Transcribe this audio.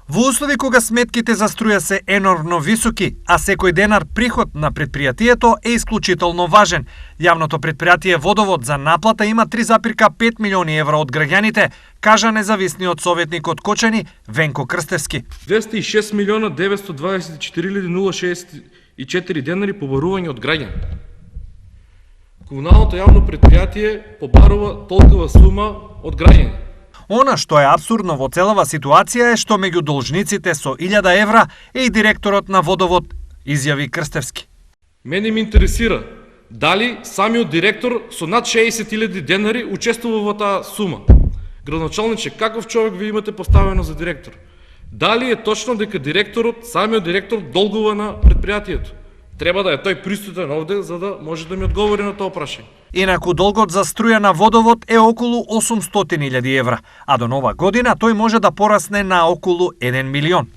Во услови кога сметките за струја се енормно високи, а секој денар приход на предпријатието е исклучително важен. Јавното предпријатие Водовод за наплата има 3,5 милиони евра од граѓаните, кажа независниот советник од Кочани Венко Крстевски. 206 милиона 924.064 денари побарување од граѓани. Комуналното јавно предпријатие побарува толкова сума од граѓани. Она што е апсурдно во целава ситуација е што меѓу должниците со 1000 евра е и директорот на Водовод, изјави Крстевски. Мене ми интересира дали самиот директор со над 60.000 денари учествува во таа сума. Градоначалниче, каков човек ви имате поставено за директор? Дали е точно дека самиот директор долгува на предпријатието? Треба да е тој присутен овде за да може да ми одговори на тоа прашање. Инаку долгот за струја на Водовод е околу 800.000 евра, а до нова година тој може да порасне на околу 1 милион.